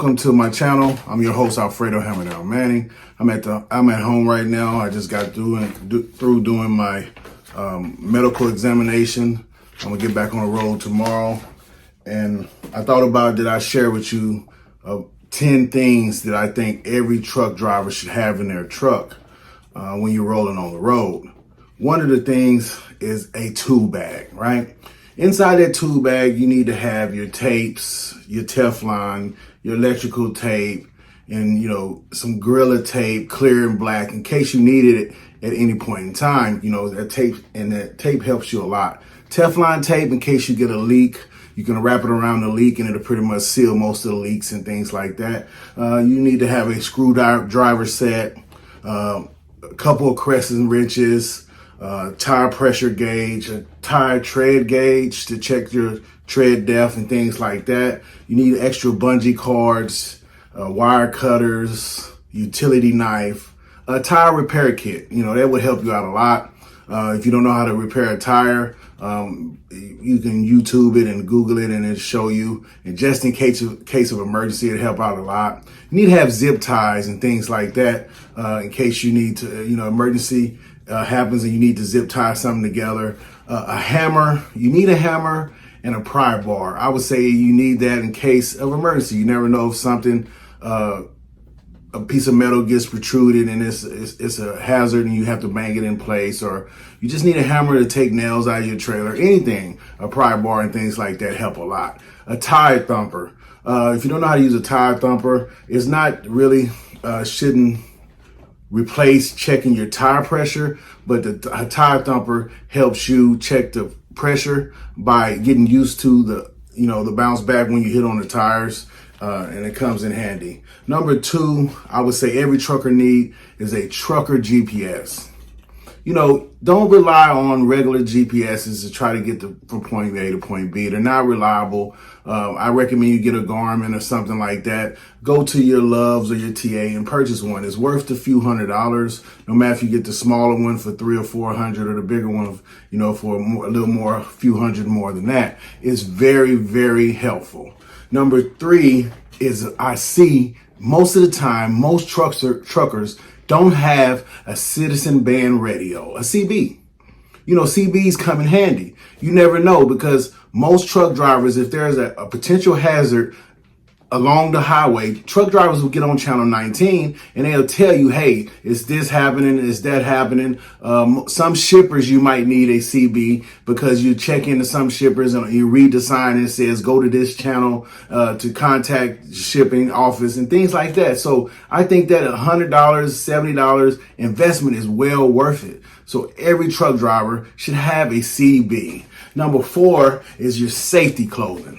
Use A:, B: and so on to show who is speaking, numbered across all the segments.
A: welcome to my channel. I'm your host, Alfredo Hammerdale Manning. I'm at home right now. I just got through doing my medical examination. I'm gonna get back on the road tomorrow, and I thought about did I share with you 10 things that I think every truck driver should have in their truck when you're rolling on the road. One of the things is a tool bag, right? Inside that tool bag, you need to have your tapes, your Teflon, your electrical tape, and some Gorilla tape, clear and black, in case you needed it at any point in time. That tape helps you a lot. Teflon tape, in case you get a leak, you can wrap it around the leak and it'll pretty much seal most of the leaks and things like that. You need to have a screwdriver set, a couple of crescent wrenches, tire pressure gauge, a tire tread gauge to check your tread depth and things like that. You need extra bungee cords, wire cutters, utility knife, a tire repair kit. That would help you out a lot. If you don't know how to repair a tire, you can YouTube it and Google it and it'll show you. And just in case of emergency, it'll help out a lot. You need to have zip ties and things like that in case you need to, emergency happens and you need to zip tie something together. A hammer, you need a hammer and a pry bar. I would say you need that in case of emergency. You never know if something, a piece of metal gets protruded and it's a hazard and you have to bang it in place, or you just need a hammer to take nails out of your trailer. Anything, a pry bar and things like that help a lot. A tire thumper. If you don't know how to use a tire thumper, it's not really, shouldn't replace checking your tire pressure, but a tire thumper helps you check the pressure by getting used to the bounce back when you hit on the tires, and it comes in handy. Number 2, I would say every trucker need is a trucker GPS. Don't rely on regular GPSs to try to get from point A to point B. They're not reliable. I recommend you get a Garmin or something like that. Go to your Loves or your TA and purchase one. It's worth a few $100s. No matter if you get the smaller one for $300 or $400 or the bigger one, for a little more, a few hundred more than that. It's very, very helpful. Number 3 is I see most of the time, most truckers don't have a citizen band radio, a CB. CBs come in handy. You never know, because most truck drivers, if there's a potential hazard along the highway, truck drivers will get on channel 19 and they'll tell you, hey, is this happening? Is that happening? Some shippers, you might need a CB because you check into some shippers and you read the sign and it says, go to this channel to contact shipping office and things like that. So I think that $100, $70 investment is well worth it. So every truck driver should have a CB. Number 4 is your safety clothing.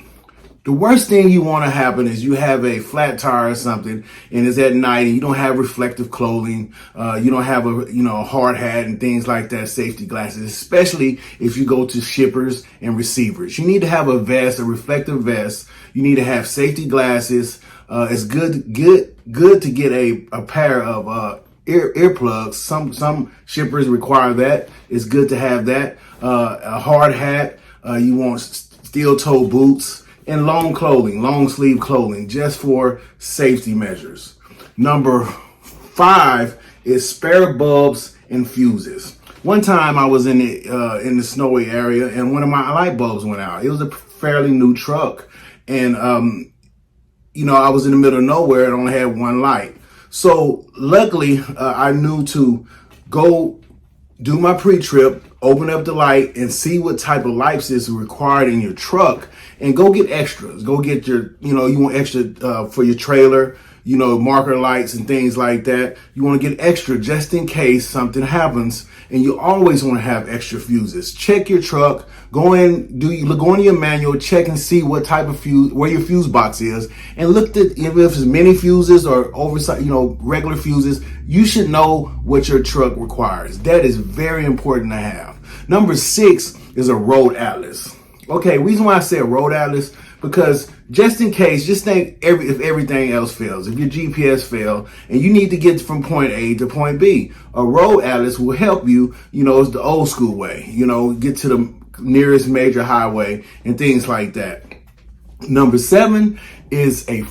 A: The worst thing you want to happen is you have a flat tire or something and it's at night and you don't have reflective clothing. You don't have a hard hat and things like that, safety glasses, especially if you go to shippers and receivers. You need to have a vest, a reflective vest. You need to have safety glasses. It's good to get a pair of earplugs. Some shippers require that. It's good to have that. A hard hat. You want steel toe boots. And long sleeve clothing, just for safety measures. Number 5 is spare bulbs and fuses. One time I was in the snowy area and one of my light bulbs went out. It was a fairly new truck, and I was in the middle of nowhere and only had one light. So luckily, I knew to go do my pre-trip, open up the light and see what type of lights is required in your truck, and go get extras. Go get your, you want extra for your trailer, marker lights and things like that. You want to get extra just in case something happens, and you always want to have extra fuses. Check your truck, go into your manual, check and see what type of fuse, where your fuse box is, and look at if it's mini fuses or oversized, regular fuses. You should know what your truck requires. That is very important to have. Number 6 is a road atlas. Okay, reason why I said road atlas, because just in case, just think if everything else fails, if your GPS fails and you need to get from point A to point B, a road atlas will help you, it's the old school way, get to the nearest major highway and things like that. Number 7 is a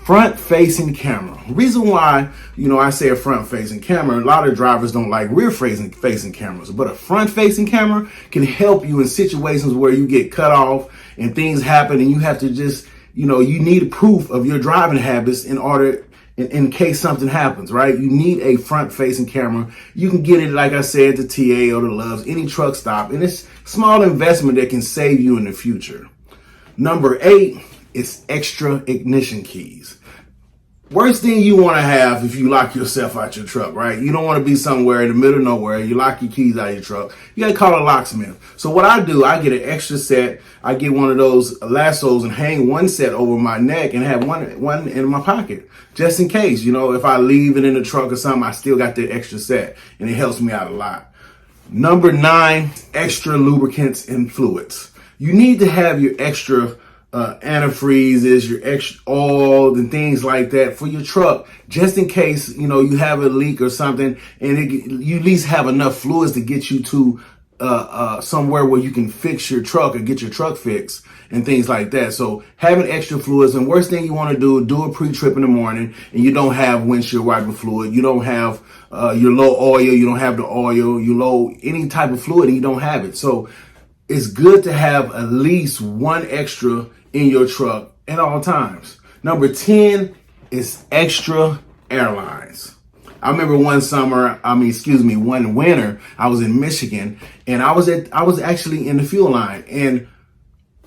A: Front-facing camera. Reason why, I say a front-facing camera, a lot of drivers don't like rear-facing cameras, but a front-facing camera can help you in situations where you get cut off and things happen and you have to just, you need proof of your driving habits in case something happens, right? You need a front-facing camera. You can get it, like I said, the TA or the Loves, any truck stop, and it's small investment that can save you in the future. Number 8 is extra ignition keys. Worst thing you want to have if you lock yourself out your truck, right? You don't want to be somewhere in the middle of nowhere. You lock your keys out of your truck. You got to call a locksmith. So what I do, I get an extra set. I get one of those lassos and hang one set over my neck and have one in my pocket just in case. If I leave it in the truck or something, I still got that extra set and it helps me out a lot. Number 9, extra lubricants and fluids. You need to have your extra antifreezes, your extra oil and things like that for your truck, just in case, you have a leak or something, and you at least have enough fluids to get you to somewhere where you can fix your truck or get your truck fixed and things like that. So having extra fluids, and worst thing you want to do a pre-trip in the morning and you don't have windshield wiper fluid, you don't have your low oil, you don't have the oil, you low any type of fluid and you don't have it. So it's good to have at least one extra in your truck at all times. Number 10 is extra airlines. I remember one winter, I was in Michigan and I was actually in the fuel line and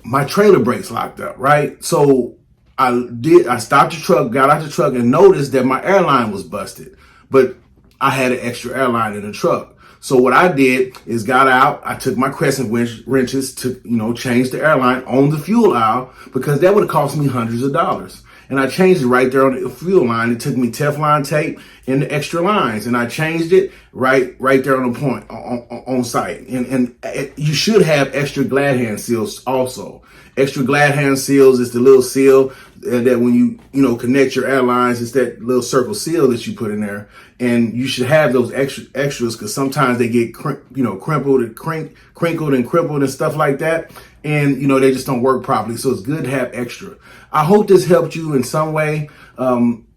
A: my trailer brakes locked up, right? So I stopped the truck, got out the truck and noticed that my airline was busted, but I had an extra airline in the truck. So what I did is got out, I took my crescent wrenches to, change the airline on the fuel aisle because that would have cost me hundreds of dollars. And I changed it right there on the fuel line. It took me Teflon tape and the extra lines and I changed it right there on the point on site. And you should have extra glad hand seals also. Extra glad hand seals is the little seal that when you connect your airlines, it's that little circle seal that you put in there. And you should have those extras because sometimes they get crinkled and crinkled and crippled and stuff like that. And, they just don't work properly. So it's good to have extra. I hope this helped you in some way. Maybe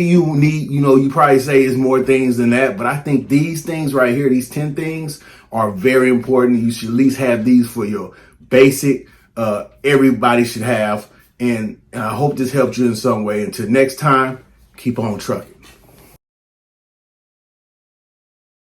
A: you need, you probably say it's more things than that. But I think these things right here, these 10 things are very important. You should at least have these for your basic, everybody should have. And I hope this helped you in some way. Until next time, keep on trucking.